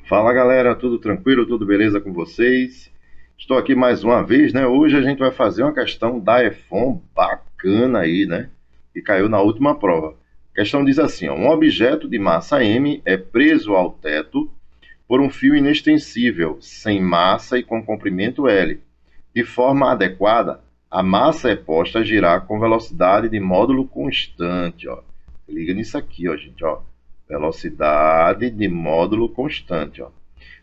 Fala galera, tudo tranquilo, tudo beleza com vocês? Estou aqui mais uma vez, né? Hoje a gente vai fazer uma questão da EFON bacana aí, né? Que caiu na última prova. A questão diz assim, ó, um objeto de massa M é preso ao teto por um fio inextensível, sem massa e com comprimento L. De forma adequada, a massa é posta a girar com velocidade de módulo constante, ó. Liga nisso aqui, ó, gente, ó. Velocidade de módulo constante, ó.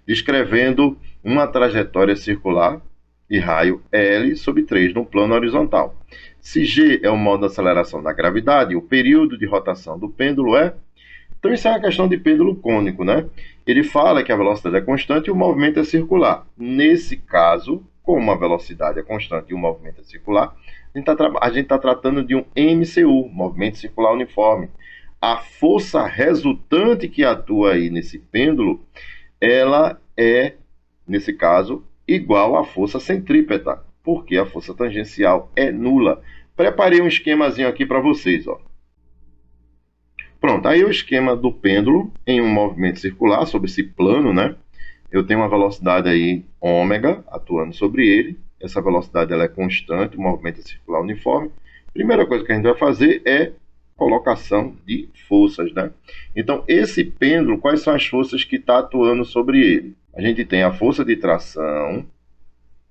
Descrevendo uma trajetória circular de raio L sobre 3 no plano horizontal. Se G é o modo de aceleração da gravidade, o período de rotação do pêndulo é... Então isso é uma questão de pêndulo cônico, né? Ele fala que a velocidade é constante e o movimento é circular. Nesse caso, como a velocidade é constante e o movimento é circular, a gente está tratando de um MCU, movimento circular uniforme. A força resultante que atua aí nesse pêndulo, ela é, nesse caso, igual à força centrípeta, porque a força tangencial é nula. Preparei um esquemazinho aqui para vocês, ó. Pronto, aí o esquema do pêndulo em um movimento circular sobre esse plano, né? Eu tenho uma velocidade aí ômega atuando sobre ele. Essa velocidade ela é constante, o movimento é circular uniforme. Primeira coisa que a gente vai fazer é colocação de forças, né? Então, esse pêndulo, quais são as forças que está atuando sobre ele? A gente tem a força de tração,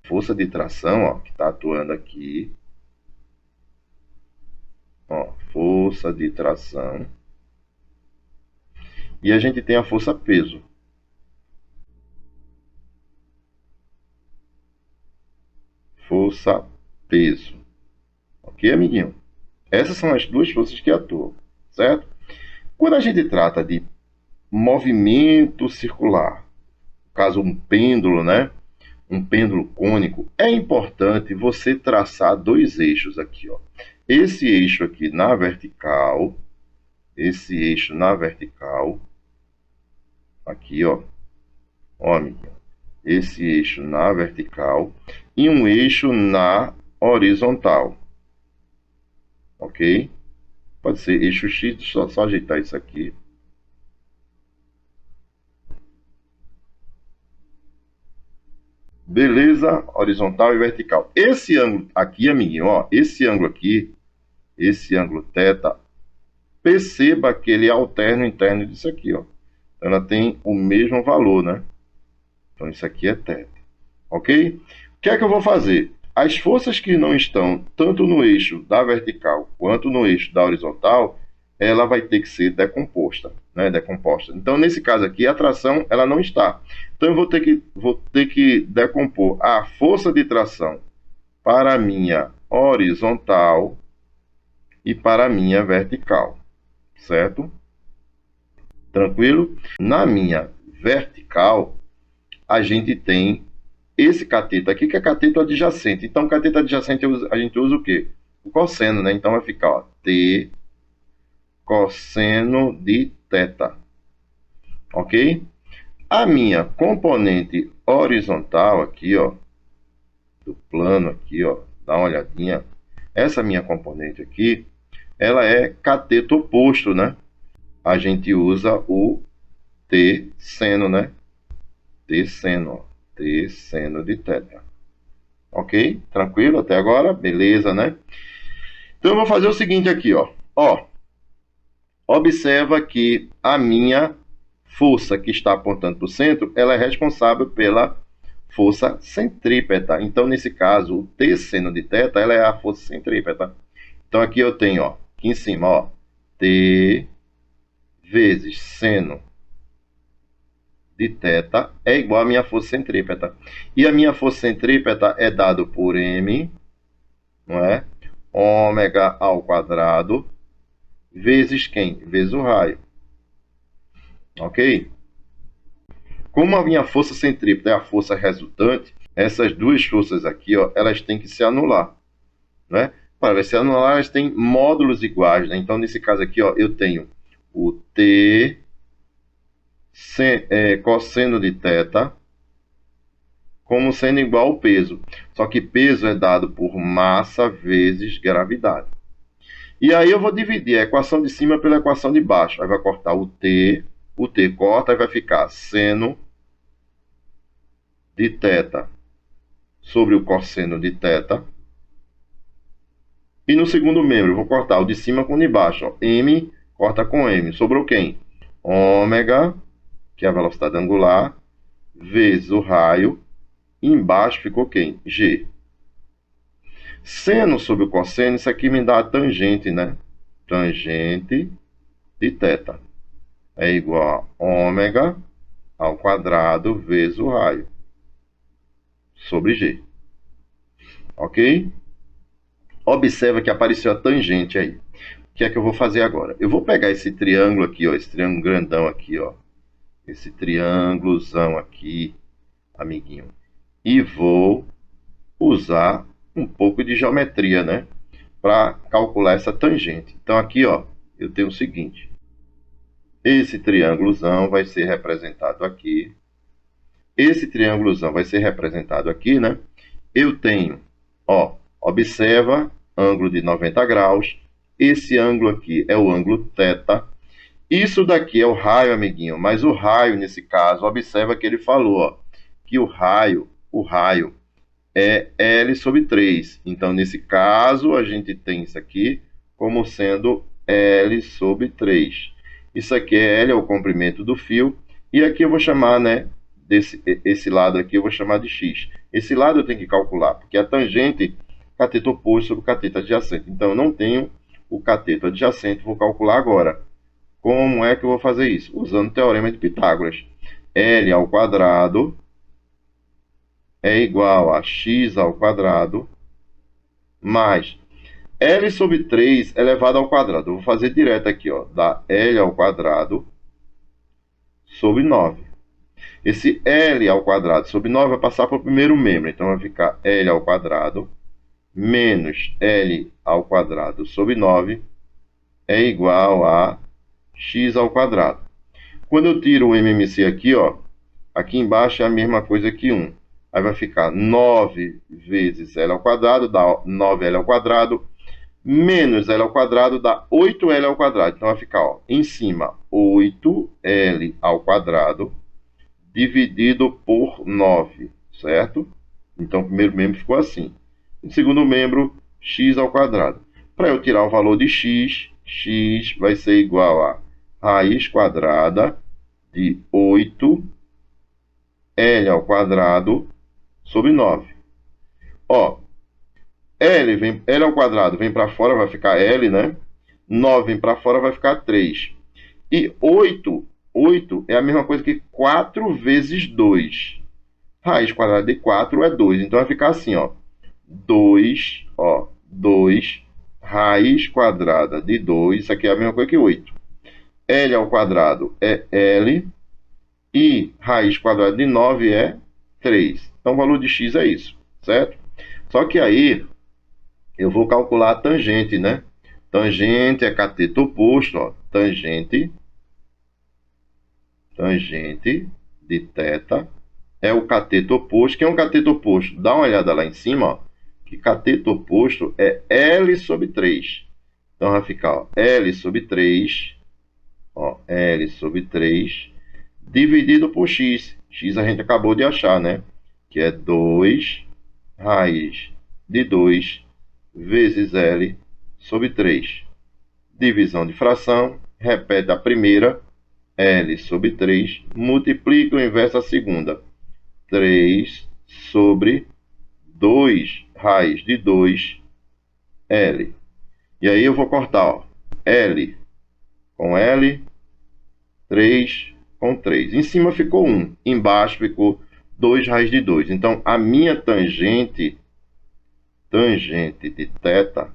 ó, que está atuando aqui. Ó, força de tração. E a gente tem a força peso. Força peso. Ok, amiguinho? Essas são as duas forças que atuam, certo? Quando a gente trata de movimento circular, no caso um pêndulo, né? Um pêndulo cônico, é importante você traçar dois eixos aqui, ó. Esse eixo aqui na vertical, aqui, ó, amiguinho, esse eixo na vertical e um eixo na horizontal, ok? Pode ser eixo X, só ajeitar isso aqui. Beleza, horizontal e vertical. Esse ângulo aqui, amiguinho, ó, esse ângulo aqui, esse ângulo θ, perceba que ele é alterno interno disso aqui, ó. Ela tem o mesmo valor, né? Então isso aqui é θ, ok? O que é que eu vou fazer? As forças que não estão tanto no eixo da vertical quanto no eixo da horizontal, ela vai ter que ser decomposta, né? Decomposta. Então, nesse caso aqui, a tração ela não está. Então, eu vou ter que decompor a força de tração para a minha horizontal e para a minha vertical, certo? Tranquilo? Na minha vertical, a gente tem esse cateto aqui, que é cateto adjacente. Então, cateto adjacente, a gente usa o quê? O cosseno, né? Então, vai ficar, ó, T cosseno de θ, ok? A minha componente horizontal aqui, ó, do plano aqui, ó, dá uma olhadinha. Essa minha componente aqui, ela é cateto oposto, né? A gente usa o T seno, né? T seno, ó, T seno de θ. Ok? Tranquilo até agora? Beleza, né? Então eu vou fazer o seguinte aqui, ó. Ó, observa que a minha força que está apontando para o centro, ela é responsável pela força centrípeta. Então, nesse caso, o T seno de θ, ela é a força centrípeta. Então, aqui eu tenho, ó, aqui em cima, ó, T vezes seno de θ é igual à minha força centrípeta. E a minha força centrípeta é dado por M, não é? Ômega ao quadrado, vezes quem? Vezes o raio. Ok? Como a minha força centrípeta é a força resultante, essas duas forças aqui, ó, elas têm que se anular, né? Para se anular, elas têm módulos iguais, né? Então, nesse caso aqui, ó, eu tenho o T cosseno de θ como sendo igual ao peso. Só que peso é dado por massa vezes gravidade. E aí eu vou dividir a equação de cima pela equação de baixo. Aí vai cortar o T corta, aí vai ficar seno de θ sobre o cosseno de θ. E no segundo membro, eu vou cortar o de cima com o de baixo. Ó. M corta com M. Sobrou quem? Ômega, que é a velocidade angular, vezes o raio. E embaixo ficou quem? G. Seno sobre o cosseno, isso aqui me dá a tangente, né? Tangente de θ é igual a ômega ao quadrado vezes o raio sobre G. Ok? Observa que apareceu a tangente aí. O que é que eu vou fazer agora? Eu vou pegar esse triângulo aqui, ó, esse triângulo grandão aqui, ó, esse triângulozão aqui, amiguinho, e vou usar um pouco de geometria, né, para calcular essa tangente. Então aqui, ó, eu tenho o seguinte: esse triângulozão vai ser representado aqui. Esse triângulozão vai ser representado aqui, né? Eu tenho, ó, observa, ângulo de 90 graus. Esse ângulo aqui é o ângulo θ. Isso daqui é o raio, amiguinho. Mas o raio, nesse caso, observa que ele falou, ó, que o raio é L sobre 3. Então, nesse caso, a gente tem isso aqui como sendo L sobre 3. Isso aqui é L, é o comprimento do fio. E aqui eu vou chamar, né, esse lado aqui eu vou chamar de X. Esse lado eu tenho que calcular, porque a tangente cateto oposto sobre o cateto adjacente. Então, eu não tenho o cateto adjacente, vou calcular agora. Como é que eu vou fazer isso? Usando o teorema de Pitágoras. L ao quadrado é igual a x ao quadrado mais L sobre 3 elevado ao quadrado. Eu vou fazer direto aqui, ó, dá L ao quadrado sobre 9. Esse L ao quadrado sobre 9 vai passar para o primeiro membro. Então, vai ficar L ao quadrado menos L ao quadrado sobre 9 é igual a x ao quadrado. Quando eu tiro o MMC aqui, ó, aqui embaixo é a mesma coisa que 1. Aí vai ficar 9 vezes L ao quadrado, dá 9L ao quadrado, menos L ao quadrado dá 8L ao quadrado. Então vai ficar, ó, em cima 8L ao quadrado dividido por 9, certo? Então o primeiro membro ficou assim. O segundo membro, x ao quadrado. Para eu tirar o valor de x, x vai ser igual a raiz quadrada de 8L ao quadrado sobre 9. Ó, L ao quadrado vem para fora, vai ficar L, né? 9 vem para fora, vai ficar 3. E 8 é a mesma coisa que 4 vezes 2. Raiz quadrada de 4 é 2. Então vai ficar assim, ó. 2, ó, 2, raiz quadrada de 2, isso aqui é a mesma coisa que 8. L ao quadrado é L, e raiz quadrada de 9 é 3. Então, o valor de x é isso, certo? Só que aí, eu vou calcular a tangente, né? Tangente é cateto oposto, ó, tangente de θ é o cateto oposto. Quem é o cateto oposto? Dá uma olhada lá em cima, ó, que cateto oposto é L sobre 3. Então, vai ficar, ó, L sobre 3, ó, L sobre 3, dividido por x. X a gente acabou de achar, né? Que é 2 raiz de 2 vezes L sobre 3. Divisão de fração, repete a primeira, L sobre 3, multiplica o inverso a segunda. 3 sobre 2 raiz de 2, L. E aí eu vou cortar, ó, L com L, 3 com 3. Em cima ficou 1, embaixo ficou 2 raiz de 2. Então, a minha tangente de θ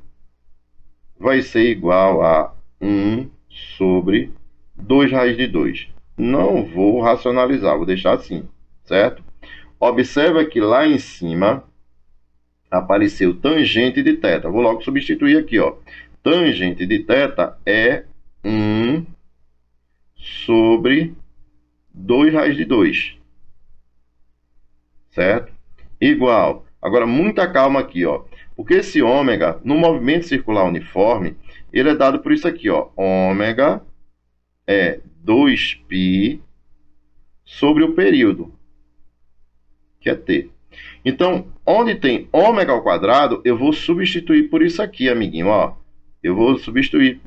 vai ser igual a 1 sobre 2 raiz de 2. Não vou racionalizar, vou deixar assim, certo? Observa que lá em cima apareceu tangente de θ. Vou logo substituir aqui, ó. Tangente de θ é 1 sobre 2 raiz de 2, certo? Igual. Agora, muita calma aqui, ó. Porque esse ômega, no movimento circular uniforme, ele é dado por isso aqui, ó. Ômega é 2π sobre o período, que é T. Então, onde tem ômega ao quadrado, eu vou substituir por isso aqui, amiguinho, ó. Eu vou substituir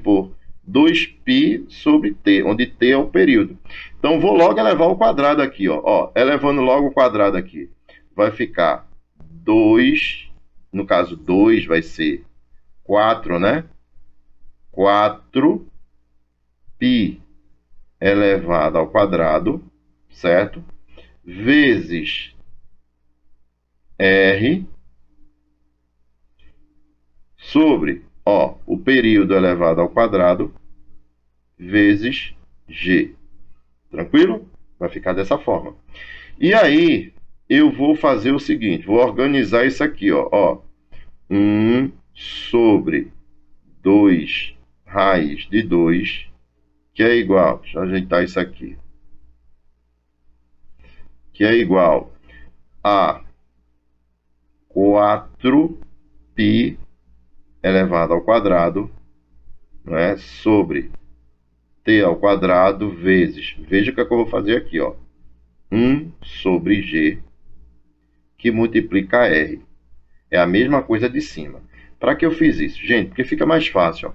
por 2π sobre T, onde T é o período. Então, vou logo elevar o quadrado aqui, ó. Elevando logo o quadrado aqui, vai ficar 2, no caso 2 vai ser 4, né? 4π elevado ao quadrado, certo? Vezes R sobre, ó, o período elevado ao quadrado vezes G. Tranquilo? Vai ficar dessa forma. E aí, eu vou fazer o seguinte, vou organizar isso aqui, ó. 1 sobre 2 raiz de 2, que é igual, deixa eu ajeitar isso aqui, que é igual a 4π elevado ao quadrado, né, sobre T ao quadrado vezes, veja o que é que eu vou fazer aqui, ó, 1 sobre G, que multiplica R. É a mesma coisa de cima. Para que eu fiz isso? Gente, porque fica mais fácil, ó.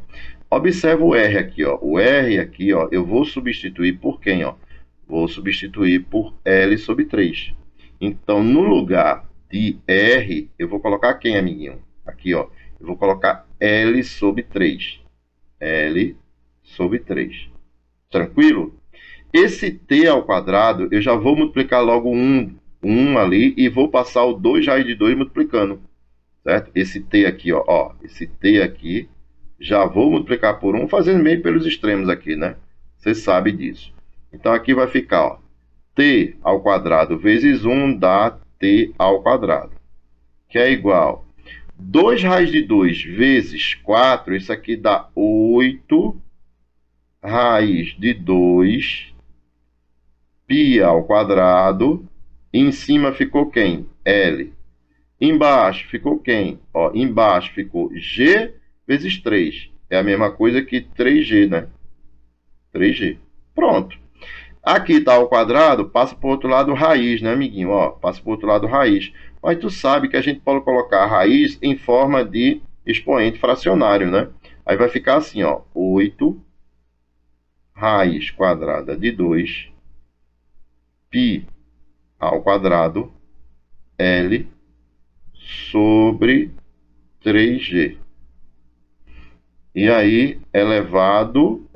Observa o R aqui, ó. O R aqui, ó, eu vou substituir por quem, ó? Vou substituir por L sobre 3. Então, no lugar de R, eu vou colocar quem, amiguinho? Aqui, ó. Eu vou colocar L sobre 3. L sobre 3. Tranquilo? Esse T ao quadrado, eu já vou multiplicar logo 1 ali e vou passar o 2 raiz de 2 multiplicando. Certo? Esse T aqui, ó. Esse T aqui, já vou multiplicar por 1, fazendo meio pelos extremos aqui, né? Você sabe disso. Então, aqui vai ficar, ó, T ao quadrado vezes 1 dá T ao quadrado, que é igual 2 raiz de 2 vezes 4, isso aqui dá 8 raiz de 2 π ao quadrado. E em cima ficou quem? L. Embaixo ficou quem? Ó, embaixo ficou G vezes 3. É a mesma coisa que 3G, né? 3G. Pronto. Aqui está ao quadrado, passa para o outro lado raiz, né, amiguinho? Ó, passa para o outro lado raiz. Mas tu sabe que a gente pode colocar a raiz em forma de expoente fracionário, né? Aí vai ficar assim, ó, 8 raiz quadrada de 2 π ao quadrado L sobre 3G. E aí, elevado,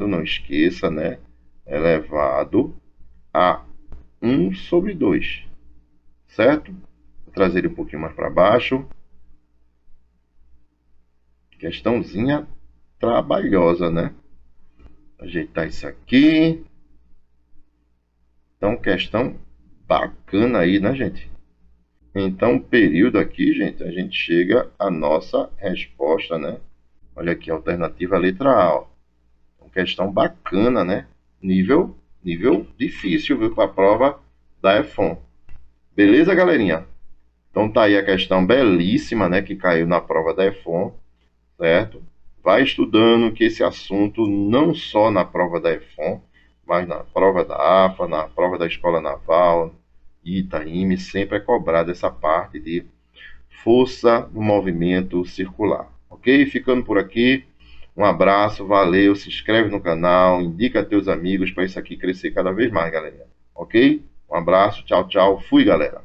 não esqueça, né? Elevado a 1 sobre 2. Certo? Vou trazer ele um pouquinho mais para baixo. Questãozinha trabalhosa, né? Ajeitar isso aqui. Então, questão bacana aí, né, gente? Então, período aqui, gente, a gente chega à nossa resposta, né? Olha aqui, alternativa letra A, ó. Uma questão bacana, né? Nível difícil, viu? Para a prova da EFON. Beleza, galerinha? Então, tá aí a questão belíssima, né? Que caiu na prova da EFON, certo? Vai estudando que esse assunto, não só na prova da EFON, mas na prova da AFA, na prova da Escola Naval, Itaime, sempre é cobrada essa parte de força no movimento circular. Ok? Ficando por aqui. Um abraço, valeu, se inscreve no canal, indica a teus amigos para isso aqui crescer cada vez mais, galera. Ok? Um abraço, tchau, tchau. Fui, galera.